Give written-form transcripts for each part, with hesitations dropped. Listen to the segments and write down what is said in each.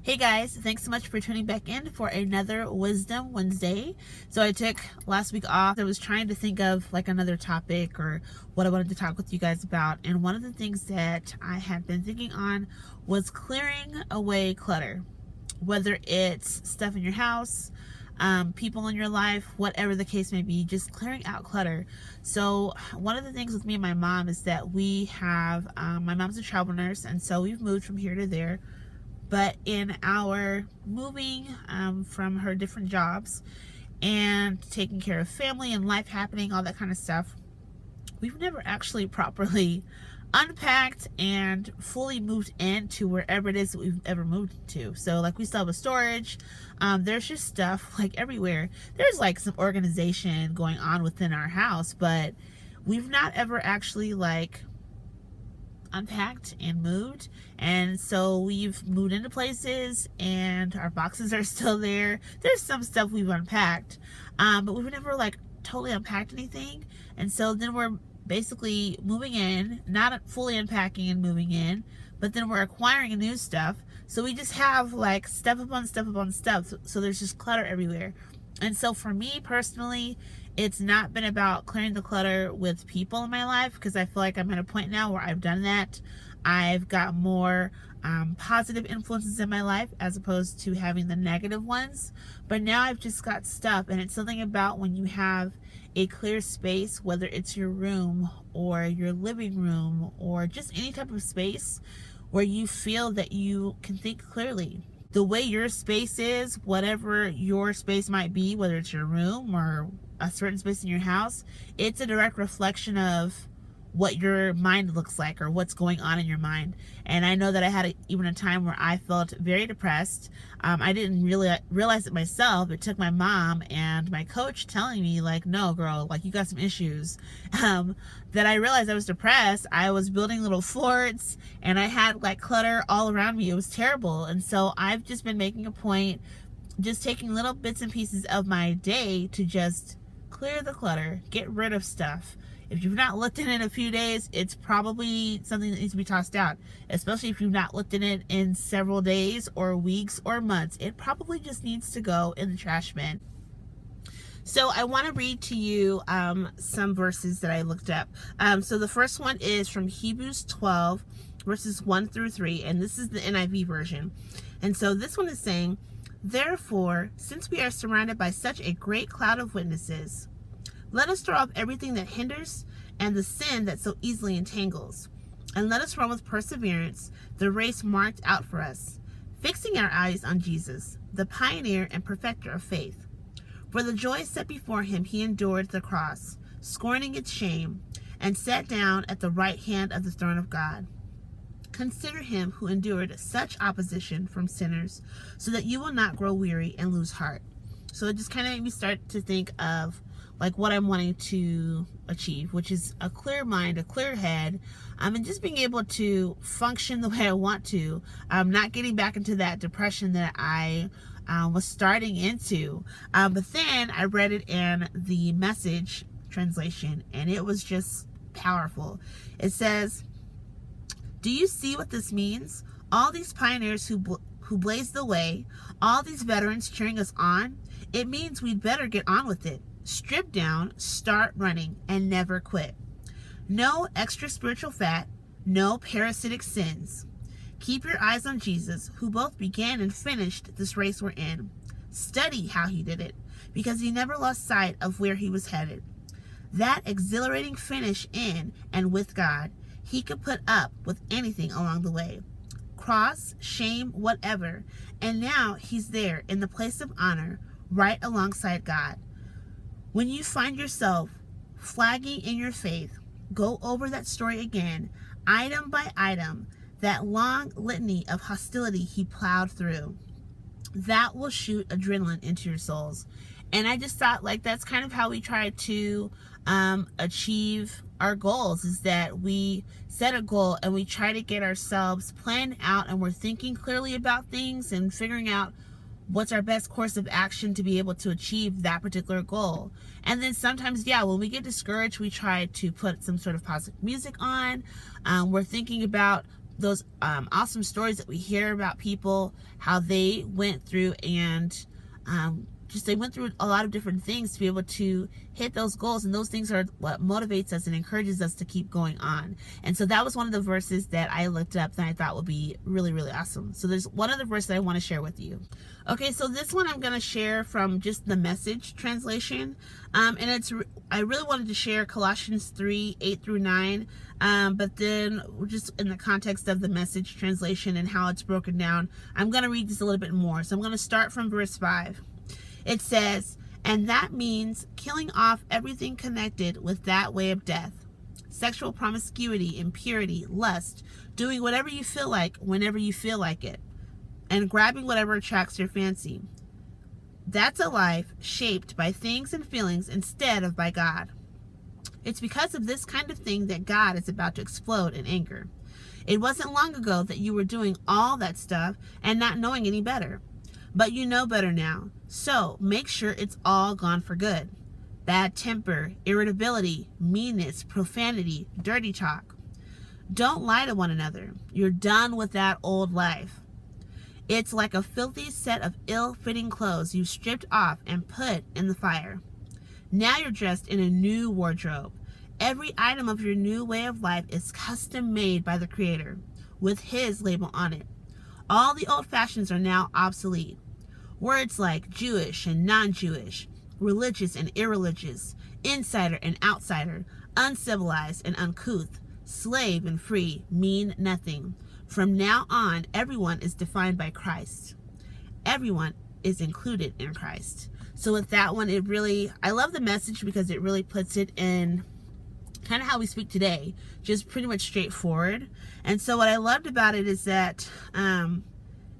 Hey guys, thanks so much for tuning back in for another Wisdom Wednesday. So I took last week off. I was trying to think of like another topic or what I wanted to talk with you guys about. And one of the things that I had been thinking on was clearing away clutter. Whether it's stuff in your house, people in your life, whatever the case may be, just clearing out clutter. So one of the things with me and my mom is that we have, my mom's a travel nurse, and so we've moved from here to there. But in our moving from her different jobs and taking care of family and life happening, all that kind of stuff, we've never actually properly unpacked and fully moved into wherever it is that we've ever moved to. So like we still have a storage. There's just stuff like everywhere. There's like some organization going on within our house, but we've not ever actually like unpacked and moved. And so we've moved into places and our boxes are still there. There's some stuff we've unpacked, but we've never like totally unpacked anything. And so then we're basically moving in, not fully unpacking and moving in, but then we're acquiring new stuff. So we just have like stuff upon stuff upon stuff. So there's just clutter everywhere. And so for me personally, it's not been about clearing the clutter with people in my life, because I feel like I'm at a point now where I've done that. I've got more positive influences in my life as opposed to having the negative ones. But now I've just got stuff, and it's something about when you have a clear space, whether it's your room or your living room or just any type of space where you feel that you can think clearly. The way your space is, whatever your space might be, whether it's your room or a certain space in your house, it's a direct reflection of what your mind looks like or what's going on in your mind. And I know that I had even a time where I felt very depressed. I didn't really realize it myself. It took my mom and my coach telling me like, no girl, like you got some issues, that I realized I was depressed. I was building little forts and I had like clutter all around me. It was terrible. And so I've just been making a point, just taking little bits and pieces of my day to just clear the clutter, get rid of stuff. If you've not looked in it in a few days, it's probably something that needs to be tossed out. Especially if you've not looked in it in several days or weeks or months. It probably just needs to go in the trash bin. So I want to read to you some verses that I looked up. So the first one is from Hebrews 12, verses 1 through 3. And this is the NIV version. And so this one is saying, "Therefore, since we are surrounded by such a great cloud of witnesses, let us throw off everything that hinders and the sin that so easily entangles, and let us run with perseverance the race marked out for us, fixing our eyes on Jesus, the pioneer and perfecter of faith. For the joy set before him, he endured the cross, scorning its shame, and sat down at the right hand of the throne of God. Consider him who endured such opposition from sinners, so that you will not grow weary and lose heart." So it just kind of made me start to think of like what I'm wanting to achieve, which is a clear mind, a clear head, and just being able to function the way I want to, not getting back into that depression that I was starting into. But then I read it in the Message translation, and it was just powerful. It says, "Do you see what this means? All these pioneers who blazed the way, all these veterans cheering us on, it means we'd better get on with it. Strip down, start running, and never quit. No extra spiritual fat, no parasitic sins. Keep your eyes on Jesus, who both began and finished this race we're in. Study how he did it, because he never lost sight of where he was headed. That exhilarating finish in and with God, he could put up with anything along the way. Cross, shame, whatever. And now he's there in the place of honor, right alongside God. When you find yourself flagging in your faith, go over that story again, item by item, that long litany of hostility he plowed through. That will shoot adrenaline into your souls." And I just thought like that's kind of how we try to achieve our goals, is that we set a goal and we try to get ourselves planned out, and we're thinking clearly about things and figuring out what's our best course of action to be able to achieve that particular goal. And then sometimes, yeah, when we get discouraged, we try to put some sort of positive music on. We're thinking about awesome stories that we hear about people, how they went through and just they went through a lot of different things to be able to hit those goals, and those things are what motivates us and encourages us to keep going on. And so that was one of the verses that I looked up that I thought would be really, really awesome. So there's one other verse that I want to share with you. Okay, so this one I'm going to share from just the Message translation, and I really wanted to share Colossians 3:8-9, but then just in the context of the Message translation and how it's broken down, I'm going to read this a little bit more. So I'm going to start from verse 5. It says, "And that means killing off everything connected with that way of death. Sexual promiscuity, impurity, lust, doing whatever you feel like whenever you feel like it, and grabbing whatever attracts your fancy. That's a life shaped by things and feelings instead of by God. It's because of this kind of thing that God is about to explode in anger. It wasn't long ago that you were doing all that stuff and not knowing any better. But you know better now, so make sure it's all gone for good. Bad temper, irritability, meanness, profanity, dirty talk. Don't lie to one another. You're done with that old life. It's like a filthy set of ill-fitting clothes you stripped off and put in the fire. Now you're dressed in a new wardrobe. Every item of your new way of life is custom made by the Creator, with His label on it. All the old fashions are now obsolete. Words like Jewish and non-Jewish, religious and irreligious, insider and outsider, uncivilized and uncouth, slave and free mean nothing. From now on, everyone is defined by Christ. Everyone is included in Christ." So with that one, I love the Message because it really puts it in kind of how we speak today, just pretty much straightforward. And so what I loved about it is that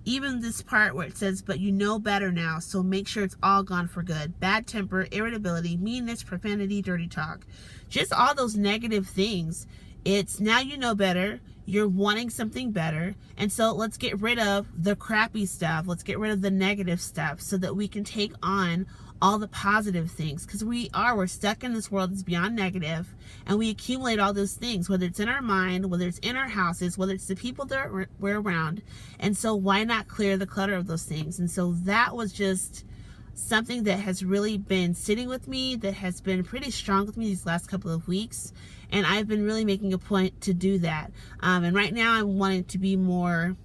even this part where it says, "But you know better now, so make sure it's all gone for good." Bad temper, irritability, meanness, profanity, dirty talk. Just all those negative things. It's now you know better. You're wanting something better. And so let's get rid of the crappy stuff. Let's get rid of the negative stuff so that we can take on all the positive things, because we're stuck in this world that's beyond negative, and we accumulate all those things, whether it's in our mind, whether it's in our houses, whether it's the people that we're around. And so why not clear the clutter of those things? And so that was just something that has really been sitting with me, that has been pretty strong with me these last couple of weeks, and I've been really making a point to do that. And right now I'm wanting to be more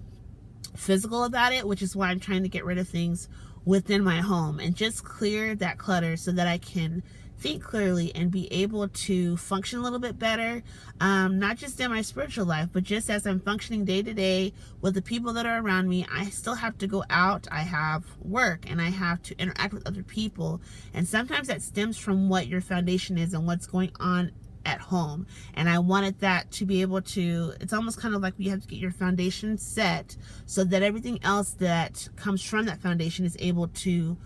physical about it, which is why I'm trying to get rid of things within my home and just clear that clutter so that I can think clearly and be able to function a little bit better, not just in my spiritual life, but just as I'm functioning day to day with the people that are around me. I still have to go out, I have work, and I have to interact with other people, and sometimes that stems from what your foundation is and what's going on at home. And I wanted that to be able to, it's almost kind of like you have to get your foundation set so that everything else that comes from that foundation is able to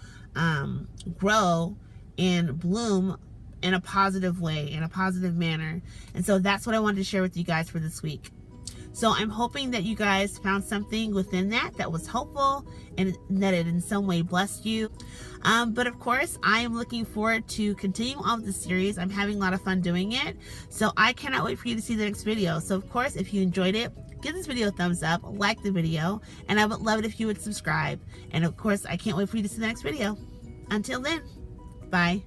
grow and bloom in a positive way, in a positive manner. And so that's what I wanted to share with you guys for this week. So I'm hoping that you guys found something within that was helpful and that it in some way blessed you. But of course, I am looking forward to continuing on with the series. I'm having a lot of fun doing it. So I cannot wait for you to see the next video. So of course, if you enjoyed it, give this video a thumbs up, like the video, and I would love it if you would subscribe. And of course, I can't wait for you to see the next video. Until then, bye.